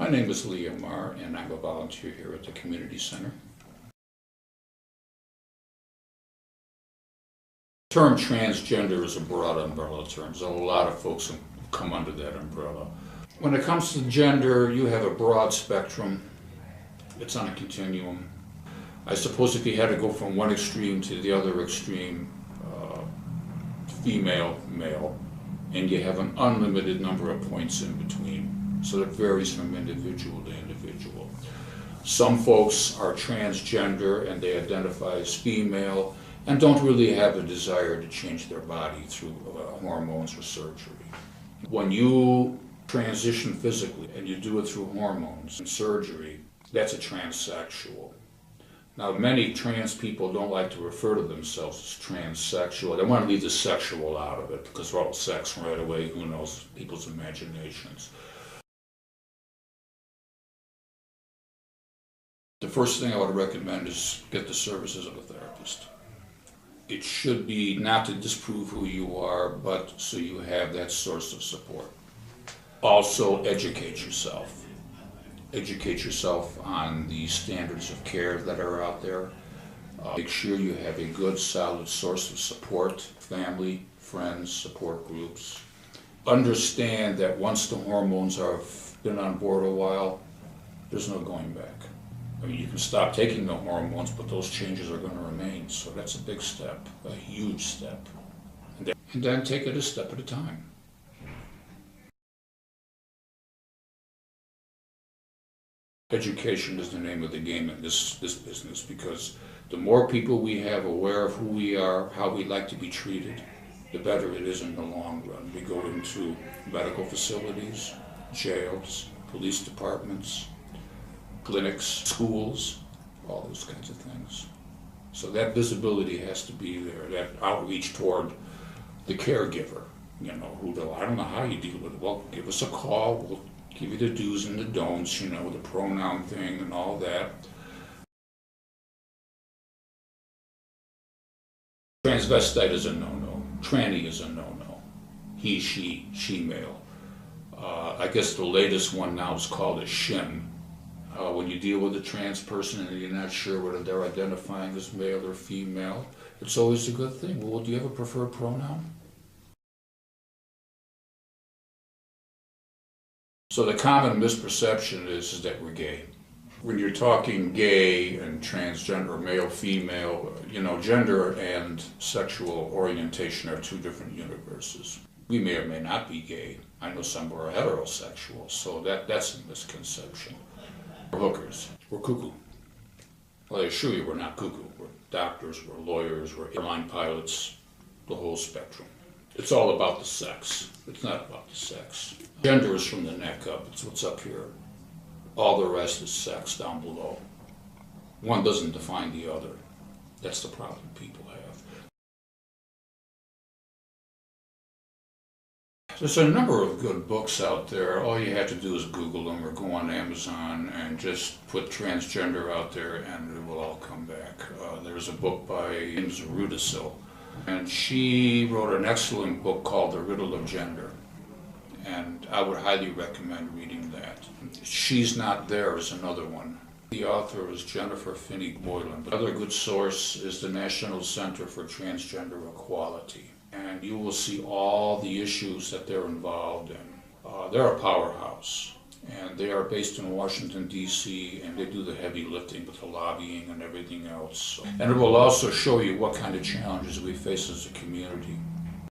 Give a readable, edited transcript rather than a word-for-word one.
My name is Liam Marr, and I'm a volunteer here at the Community Center. The term transgender is a broad umbrella term. There's a lot of folks who come under that umbrella. When it comes to gender, you have a broad spectrum. It's on a continuum. I suppose if you had to go from one extreme to the other extreme, female, male, and you have an unlimited number of points in between. So it varies from individual to individual. Some folks are transgender and they identify as female and don't really have a desire to change their body through hormones or surgery. When you transition physically and you do it through hormones and surgery, that's a transsexual. Now, many trans people don't like to refer to themselves as transsexual. They want to leave the sexual out of it because we're all sex right away. Who knows people's imaginations? The first thing I would recommend is get the services of a therapist. It should be not to disprove who you are, but so you have that source of support. Also, educate yourself. Educate yourself on the standards of care that are out there. Make sure you have a good, solid source of support, family, friends, support groups. Understand that once the hormones have been on board a while, there's no going back. I mean, you can stop taking the hormones, but those changes are going to remain. So that's a big step, a huge step. And then take it a step at a time. Education is the name of the game in this business, because the more people we have aware of who we are, how we like to be treated, the better it is in the long run. We go into medical facilities, jails, police departments, clinics, schools, all those kinds of things. So that visibility has to be there, that outreach toward the caregiver. You know, I don't know how you deal with it. Well, give us a call. We'll give you the do's and the don'ts, you know, the pronoun thing and all that. Transvestite is a no-no. Tranny is a no-no. He, she male. I guess the latest one now is called a shim. When you deal with a trans person and you're not sure whether they're identifying as male or female, it's always a good thing. Well, do you have a preferred pronoun? So the common misperception is that we're gay. When you're talking gay and transgender, male, female, you know, gender and sexual orientation are two different universes. We may or may not be gay. I know some are heterosexual, so that's a misconception. We're hookers. We're cuckoo. Well, I assure you we're not cuckoo. We're doctors, we're lawyers, we're airline pilots, the whole spectrum. It's all about the sex. It's not about the sex. Gender is from the neck up. It's what's up here. All the rest is sex down below. One doesn't define the other. That's the problem people have. There's a number of good books out there. All you have to do is Google them or go on Amazon and just put transgender out there and it will all come back. There's a book by James Rudisill, and she wrote an excellent book called The Riddle of Gender. And I would highly recommend reading that. She's Not There is another one. The author is Jennifer Finney Boylan. Another good source is the National Center for Transgender Equality. And you will see all the issues that they're involved in. They're a powerhouse. And they are based in Washington, D.C., and they do the heavy lifting with the lobbying and everything else. And it will also show you what kind of challenges we face as a community.